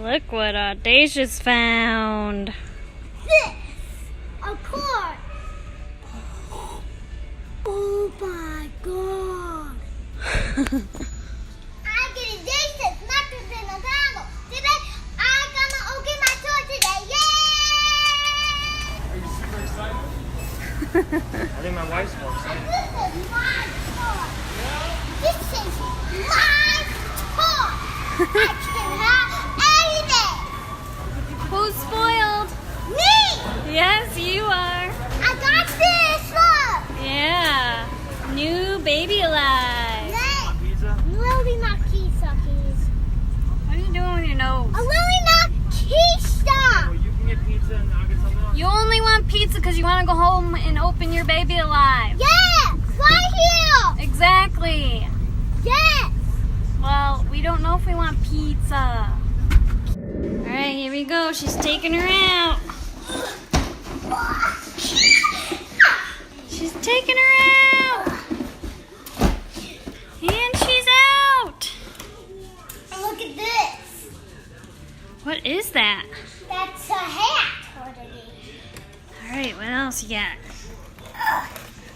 Look what Audacious found. This, a cord. Oh my god. I get Audacious, nothing than a dongle. Today, I'm gonna open my door today. Yay! Are you super excited? I think my wife's more excited. This is my toy. This is my toy. I can have anything. Who's spoiled? Me! Yes, you are. I got this one. Yeah. New baby alive. Want pizza? Lily not pizza, please. What are you doing with your nose? A Lily not pizza. Well, you can get pizza and I'll get something else. You only want pizza because you want to go home and open your baby alive. Yeah, right here. Exactly. Yes. Well, we don't know if we want pizza. All right, here we go. She's taking her out. She's taking her out. And she's out. And look at this. What is that? That's a hat for the day. All right, what else you got?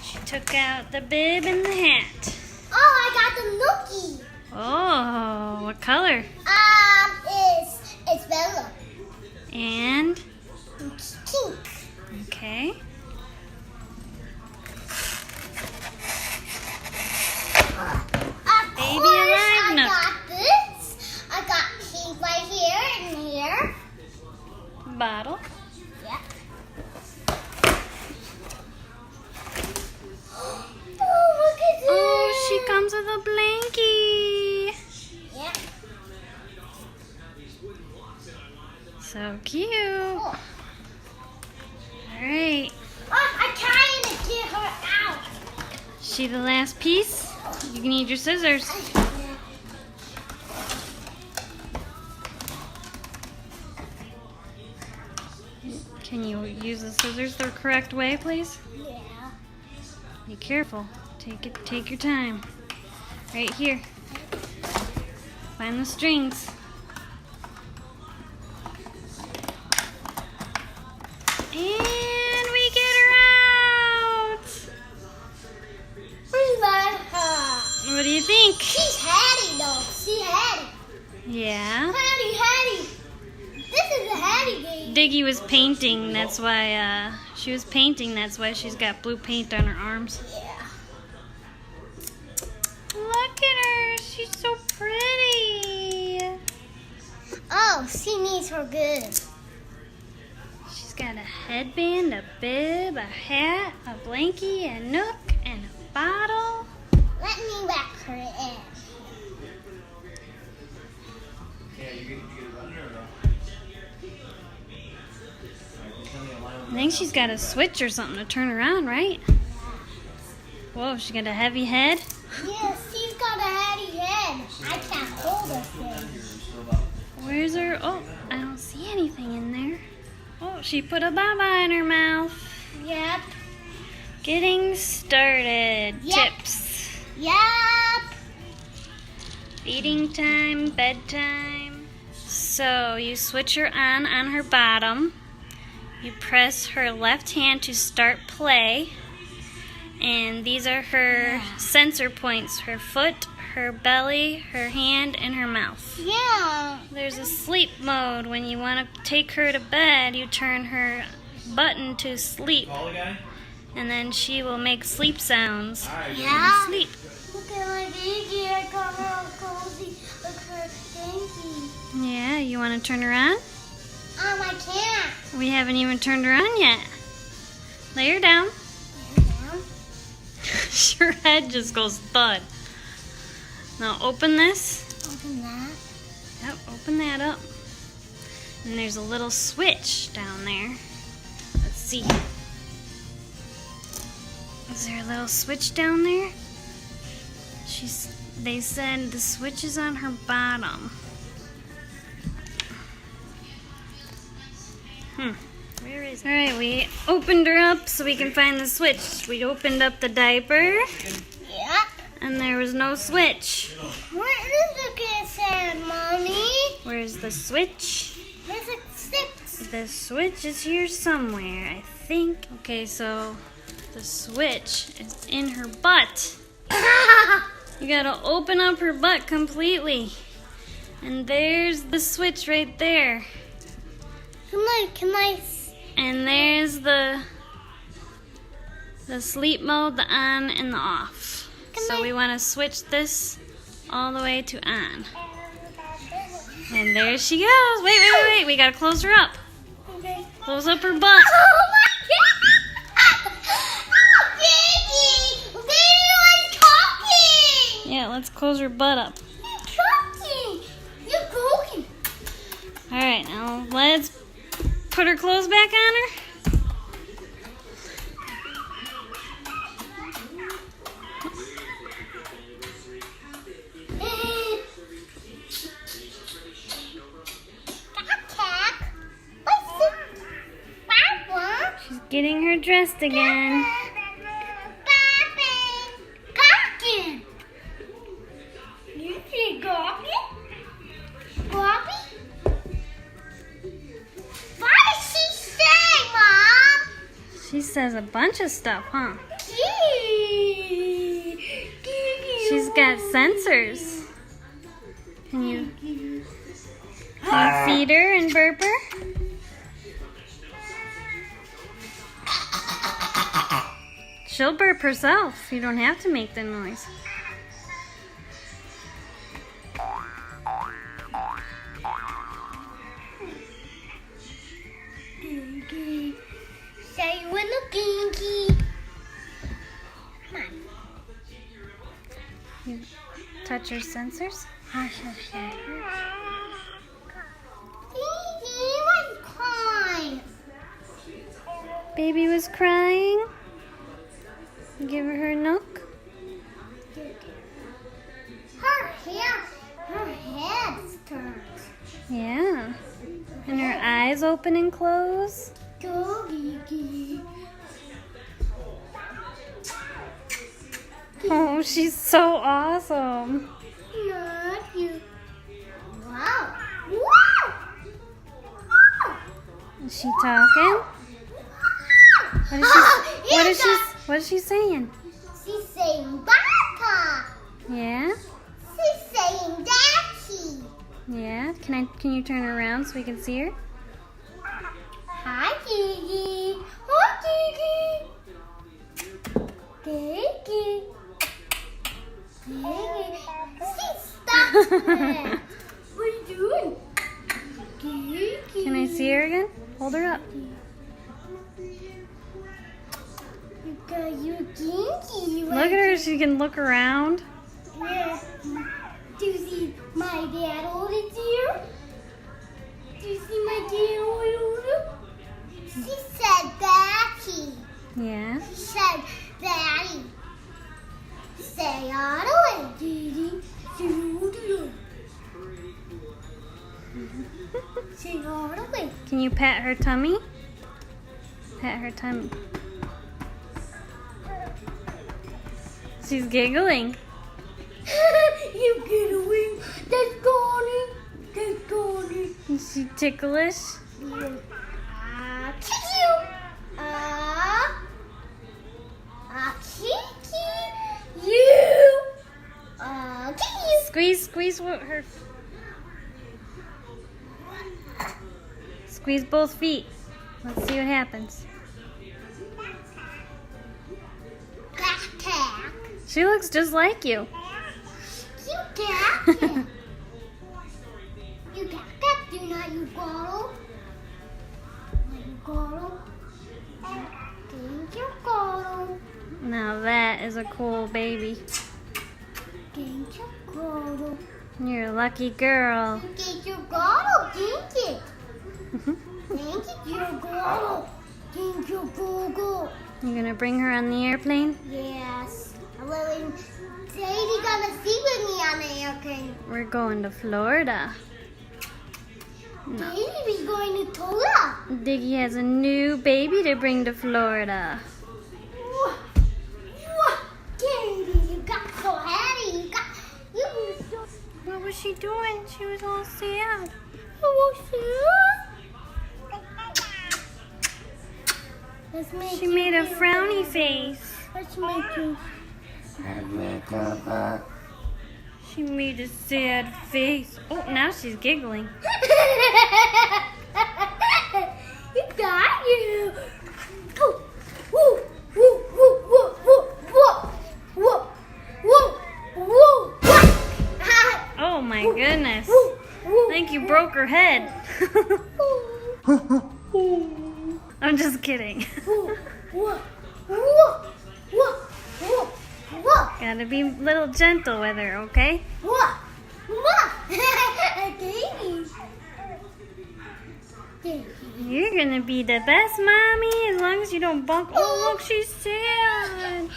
She took out the bib and the hat. Oh, I got the nookie. Oh, what color? It's Bella. And, It's pink. okay. Of Baby course, alive I nook. got this. I got pink right here and here. Bottle. Yep. Oh, look at this. Oh, she comes with a blankie. Yep. So cute. Oh. All right. I'm trying to get her out. She the last piece? You need your scissors. Can you use the scissors the correct way, please? Yeah. Be careful. Take your time. Right here. Find the strings. And we get her out. Where's my What do you think? She's Hattie though. She's Hattie. Yeah. Hattie. This is a Hattie game. Diggy was painting, that's why she was painting, that's why she's got blue paint on her arms. Yeah. Look at her, she's so pretty. Oh, she needs her good. She's got a headband, a bib, a hat, a blankie, a nook, and a bottle. Let me wrap her in. Yeah, you get it running or no? I think she's got a switch or something to turn her on, right? Whoa, she got a heavy head. Yes, she's got a Hattie head. I can't hold her thing. Where's her? Oh, I don't see anything in there. Oh, she put a baba in her mouth. Yep. Getting started. Yep. Tips. Yep. Feeding time, bedtime. So you switch her on her bottom. You press her left hand to start play. And these are her sensor points. Her foot, her belly, her hand, and her mouth. Yeah. There's a sleep mode. When you want to take her to bed, you turn her button to sleep. Call the guy? And then she will make sleep sounds. Alright. Yeah. Sleep. Look at my baby. I got her all cozy. Look at her stinky. Yeah, you want to turn her on? I can't. We haven't even turned her on yet. Lay her down. Her head just goes thud. Now open this. Open that. Yep, open that up. And there's a little switch down there. Let's see. Is there a little switch down there? They said the switch is on her bottom. Where is it? Alright, we opened her up so we can find the switch. We opened up the diaper Yep. and there was no switch. Where is the kiss at, Mommy? Where's Where's the switch? Where's the six? The switch is here somewhere, I think. Okay, so the switch is in her butt. You gotta open up her butt completely. And there's the switch right there. Can I? And there's the sleep mode, the on and the off. So we want to switch this all the way to on. And there she goes. Wait. We gotta close her up. Okay. Close up her butt. Oh my God! Oh, baby! Baby was talking! Yeah, let's close her butt up. You're talking! You're broken! Alright, now let's put her clothes back on her. She's getting her dressed again. You see Gobby? Gobby? What does she say, Mom? She says a bunch of stuff, huh? She's She's got sensors. Can you feed her and burp her? She'll burp herself. You don't have to make the noise. Say you wanna kinky. Come on. You touch her sensors? Baby was crying. Baby was crying. Give her a nook. Her head's turned. Yeah. And her eyes open and close. Go, Gigi. Oh, she's so awesome. Love you. Wow. Wow. Wow. Is she talking? What is she saying? She's saying Papa. Yeah? She's saying Daddy. Yeah? Can you turn her around so we can see her? Hi, Gigi. Hi, Gigi. Gigi. Gigi. Stop it. What are you doing? Gigi. Can I see her again? Hold her up. You kinky. Look at her. She can look around. Yeah. Do you see my dad holding here? Do you see my dad holding? She said Daddy. Yeah. She said Daddy. Say all the way, Didi. Say all the way. Can you pat her tummy? Pat her tummy. She's giggling. You get away. That's Connie. That's Connie. Is she ticklish? Yeah. Kick you. Kick you. Kick you. Squeeze her. Squeeze both feet. Let's see what happens. Backpack. She looks just like you. You got it. You got that, do not you bottle? You bottle? Thank you, bottle. Now that is a cool baby. Thank you, bottle. You're a lucky girl. Thank you, bottle. Thank you. Thank you, bottle. Thank you, bottle. You gonna bring her on the airplane? Yes. Well, Sadie gonna see with me on the airplane. We're going to Florida. Maybe we're going to Tola. Diggy has a new baby to bring to Florida. Katie, you got so heavy. You were so... What was she doing? She was all sad. Let's make She made a frowny face. Let's make you. She made a sad face. Oh, now she's giggling. You got you. Woo, woo, woo, woo, woo, woo, woo, woo, woo, woo. Oh my goodness. Woo, woo, I think you broke her head. I'm just kidding. woo, woo, woo, woo, woo, woo. Gotta be a little gentle with her, okay? What? What? You're gonna be the best mommy as long as you don't bump. Oh, look, she's sad.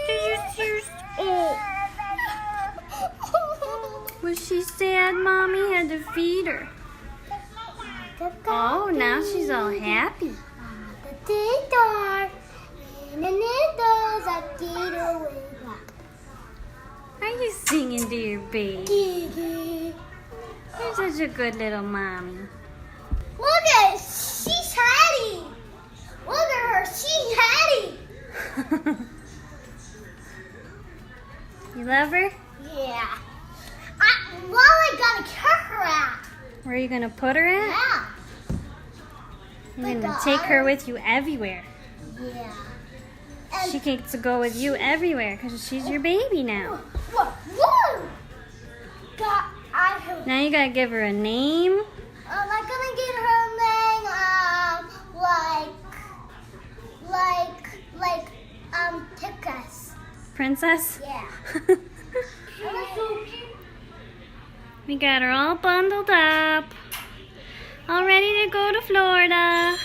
Did you see her? Oh, was she sad? Mommy had to feed her. Oh, now she's all happy. Are you singing to your baby? You're such a good little mommy. Look at she's happy. Look at her, she's happy. You love her? Yeah. I gotta kick her out. Where are you gonna put her at? Yeah. You're gonna take her with you everywhere. Yeah. She gets to go with you everywhere because she's your baby now. Whoa! Now you gotta give her a name. I'm gonna get her name, Tickus. Princess? Yeah. We got her all bundled up. All ready to go to Florida.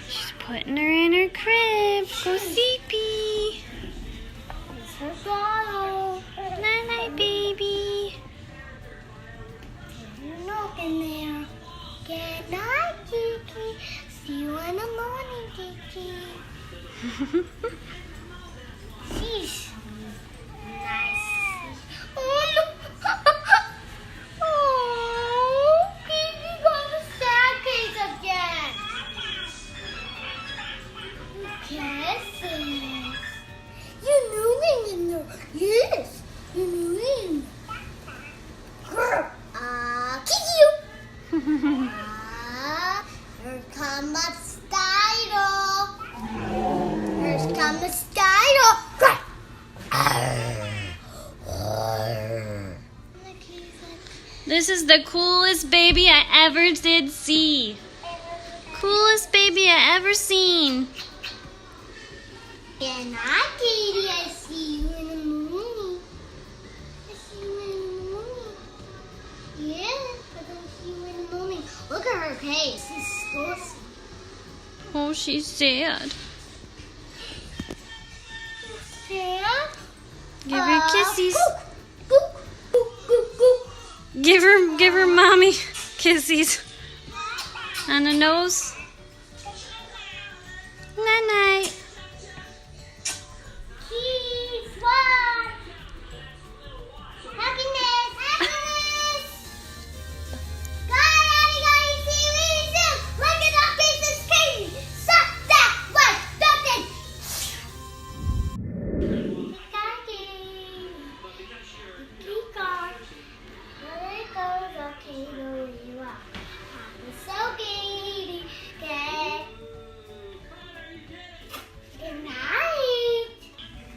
She's putting her in her crib. Go sleepy. It's her bottle. Night night, baby. You're not in there. Good night, Kiki. See you in the morning, Kiki. Sheesh. Nice. Oh, no. Oh, Kiki got a sad case again. Kisses. You're moving. Yes, you're moving. Kiki. Here comes my style. Here comes my style. This is the coolest baby I ever did see. Coolest baby I ever seen. And I, Katie, I see you in the morning. I see you in the morning. Yeah, I don't see you in the morning. Look at her face. It's so Oh, she's sad. sad. Give her kisses. Gook, gook, gook, gook. Give her mommy kisses. On the nose. Night night. Cheese, what? Happiness, happiness. Guys, see me soon. Look at that face is crazy. Stop that, what? Nothing.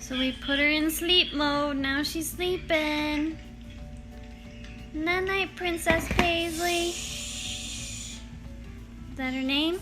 So we put her in sleep mode. Now she's sleeping. Night night, Princess Paisley. Is that her name?